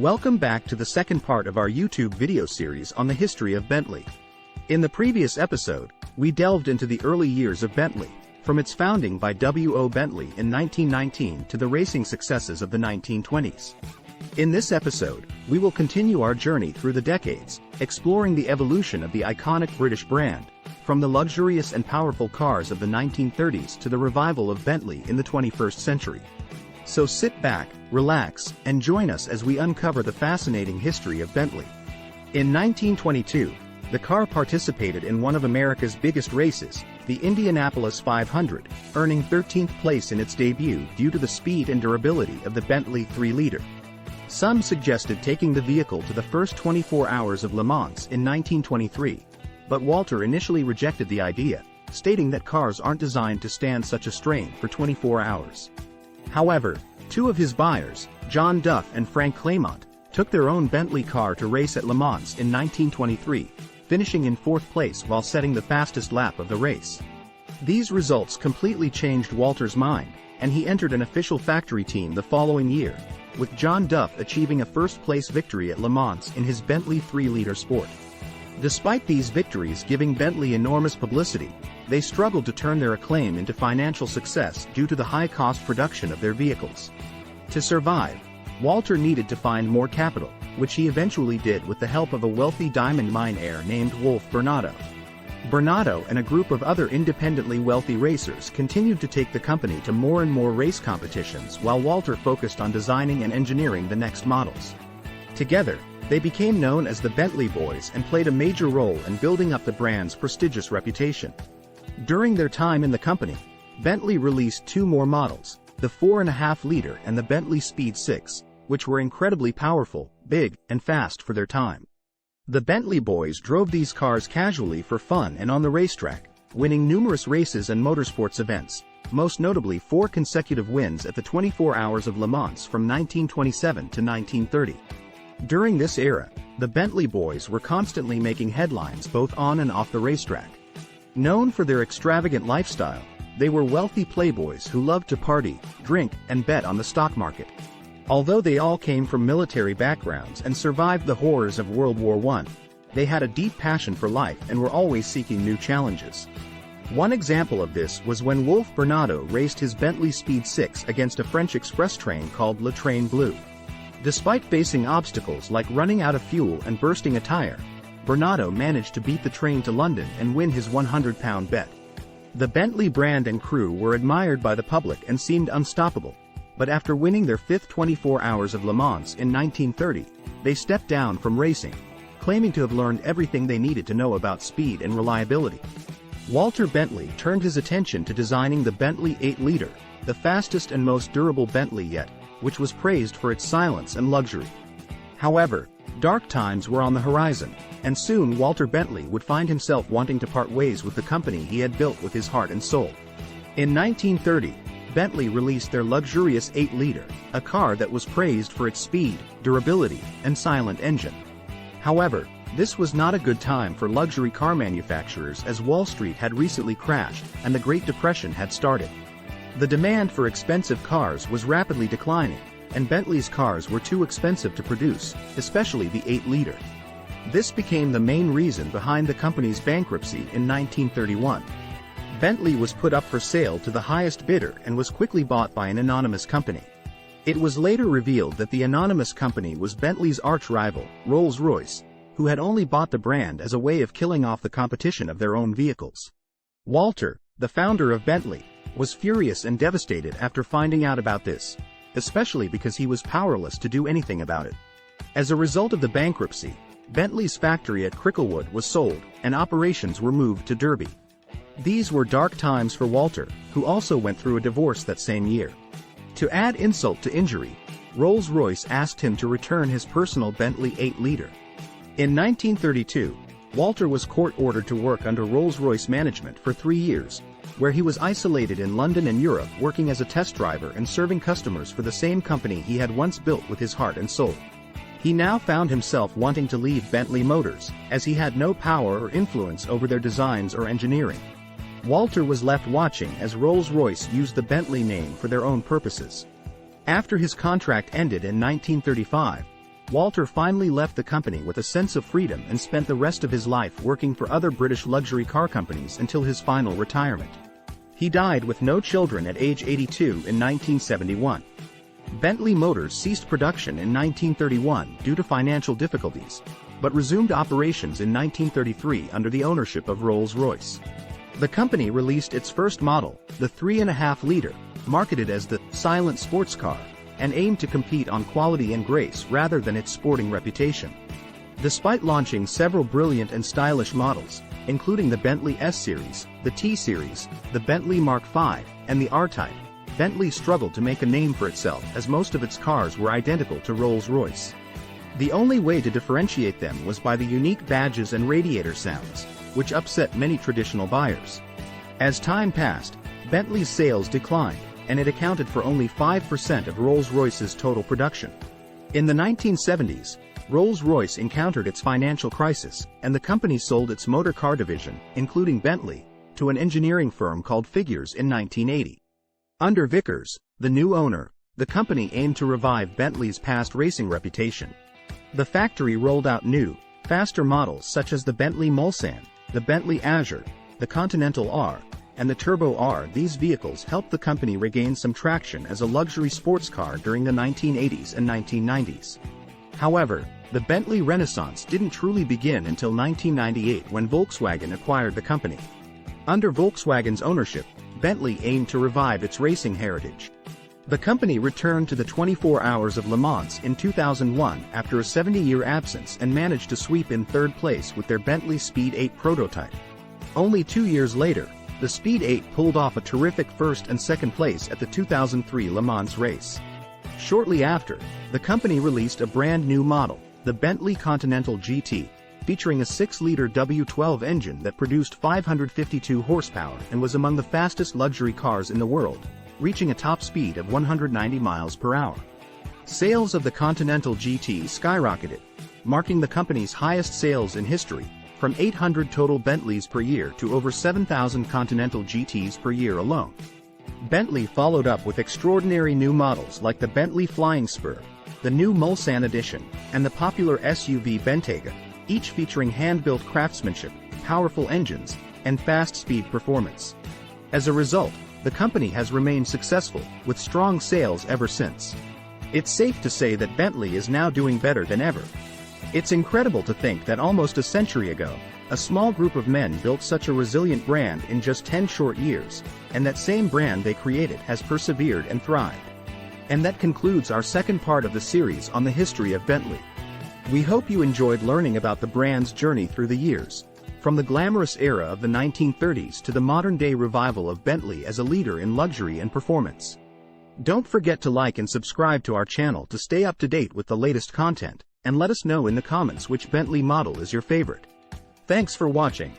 Welcome back to the second part of our YouTube video series on the history of Bentley. In the previous episode, we delved into the early years of Bentley, from its founding by W.O. Bentley in 1919 to the racing successes of the 1920s. In this episode, we will continue our journey through the decades, exploring the evolution of the iconic British brand, from the luxurious and powerful cars of the 1930s to the revival of Bentley in the 21st century. So sit back, relax, and join us as we uncover the fascinating history of Bentley. In 1922, the car participated in one of America's biggest races, the Indianapolis 500, earning 13th place in its debut due to the speed and durability of the Bentley 3-liter. Some suggested taking the vehicle to the first 24 hours of Le Mans in 1923, but Walter initially rejected the idea, stating that cars aren't designed to stand such a strain for 24 hours. However, two of his buyers, John Duff and Frank Claymont, took their own Bentley car to race at Le Mans in 1923, finishing in 4th place while setting the fastest lap of the race. These results completely changed Walter's mind, and he entered an official factory team the following year, with John Duff achieving a first-place victory at Le Mans in his Bentley 3-liter Sport. Despite these victories giving Bentley enormous publicity, they struggled to turn their acclaim into financial success due to the high-cost production of their vehicles. To survive, Walter needed to find more capital, which he eventually did with the help of a wealthy diamond mine heir named Wolf Bernardo. Bernardo and a group of other independently wealthy racers continued to take the company to more and more race competitions while Walter focused on designing and engineering the next models. Together, they became known as the Bentley Boys and played a major role in building up the brand's prestigious reputation. During their time in the company, Bentley released two more models, the 4.5-liter and the Bentley Speed 6, which were incredibly powerful, big, and fast for their time. The Bentley Boys drove these cars casually for fun and on the racetrack, winning numerous races and motorsports events, most notably 4 consecutive wins at the 24 Hours of Le Mans from 1927 to 1930. During this era, the Bentley Boys were constantly making headlines both on and off the racetrack. Known for their extravagant lifestyle, they were wealthy playboys who loved to party, drink, and bet on the stock market. Although they all came from military backgrounds and survived the horrors of World War I, they had a deep passion for life and were always seeking new challenges. One example of this was when Wolf Bernardo raced his Bentley Speed 6 against a French express train called Litre Bleu. Despite facing obstacles like running out of fuel and bursting a tire, Bernardo managed to beat the train to London and win his 100-pound bet. The Bentley brand and crew were admired by the public and seemed unstoppable, but after winning their 5th 24 Hours of Le Mans in 1930, they stepped down from racing, claiming to have learned everything they needed to know about speed and reliability. Walter Bentley turned his attention to designing the Bentley 8-liter, the fastest and most durable Bentley yet, which was praised for its silence and luxury. However, dark times were on the horizon, and soon Walter Bentley would find himself wanting to part ways with the company he had built with his heart and soul. In 1930, Bentley released their luxurious 8-liter, a car that was praised for its speed, durability, and silent engine. However, this was not a good time for luxury car manufacturers as Wall Street had recently crashed and the Great Depression had started. The demand for expensive cars was rapidly declining, and Bentley's cars were too expensive to produce, especially the 8-liter. This became the main reason behind the company's bankruptcy in 1931. Bentley was put up for sale to the highest bidder and was quickly bought by an anonymous company. It was later revealed that the anonymous company was Bentley's arch-rival, Rolls-Royce, who had only bought the brand as a way of killing off the competition of their own vehicles. Walter, the founder of Bentley, was furious and devastated after finding out about this, especially because he was powerless to do anything about it. As a result of the bankruptcy, Bentley's factory at Cricklewood was sold, and operations were moved to Derby. These were dark times for Walter, who also went through a divorce that same year. To add insult to injury, Rolls-Royce asked him to return his personal Bentley 8-liter. In 1932, Walter was court-ordered to work under Rolls-Royce management for 3 years, where he was isolated in London and Europe working as a test driver and serving customers for the same company he had once built with his heart and soul. He now found himself wanting to leave Bentley Motors, as he had no power or influence over their designs or engineering. Walter was left watching as Rolls-Royce used the Bentley name for their own purposes. After his contract ended in 1935, Walter finally left the company with a sense of freedom and spent the rest of his life working for other British luxury car companies until his final retirement. He died with no children at age 82 in 1971. Bentley Motors ceased production in 1931 due to financial difficulties, but resumed operations in 1933 under the ownership of Rolls-Royce. The company released its first model, the 3.5 Litre, marketed as the silent sports car, and aimed to compete on quality and grace rather than its sporting reputation. Despite launching several brilliant and stylish models, including the Bentley S-Series, the T-Series, the Bentley Mark V, and the R-Type, Bentley struggled to make a name for itself as most of its cars were identical to Rolls-Royce. The only way to differentiate them was by the unique badges and radiator sounds, which upset many traditional buyers. As time passed, Bentley's sales declined, and it accounted for only 5% of Rolls-Royce's total production. In the 1970s, Rolls-Royce encountered its financial crisis, and the company sold its motor car division, including Bentley, to an engineering firm called Figures in 1980. Under Vickers, the new owner, the company aimed to revive Bentley's past racing reputation. The factory rolled out new, faster models such as the Bentley Mulsanne, the Bentley Azure, the Continental R, and the Turbo R. These vehicles helped the company regain some traction as a luxury sports car during the 1980s and 1990s. However, the Bentley Renaissance didn't truly begin until 1998 when Volkswagen acquired the company. Under Volkswagen's ownership, Bentley aimed to revive its racing heritage. The company returned to the 24 Hours of Le Mans in 2001 after a 70-year absence and managed to sweep in third place with their Bentley Speed 8 prototype. Only 2 years later, the Speed 8 pulled off a terrific first and second place at the 2003 Le Mans race. Shortly after, the company released a brand new model, the Bentley Continental GT, featuring a 6-liter W12 engine that produced 552 horsepower and was among the fastest luxury cars in the world, reaching a top speed of 190 miles per hour. Sales of the Continental GT skyrocketed, marking the company's highest sales in history, from 800 total Bentleys per year to over 7,000 Continental GTs per year alone. Bentley followed up with extraordinary new models like the Bentley Flying Spur, the new Mulsanne edition, and the popular SUV Bentayga, each featuring hand-built craftsmanship, powerful engines, and fast-speed performance. As a result, the company has remained successful, with strong sales ever since. It's safe to say that Bentley is now doing better than ever. It's incredible to think that almost a century ago, a small group of men built such a resilient brand in just 10 short years, and that same brand they created has persevered and thrived. And that concludes our second part of the series on the history of Bentley. We hope you enjoyed learning about the brand's journey through the years, from the glamorous era of the 1930s to the modern-day revival of Bentley as a leader in luxury and performance. Don't forget to like and subscribe to our channel to stay up to date with the latest content, and let us know in the comments which Bentley model is your favorite. Thanks for watching.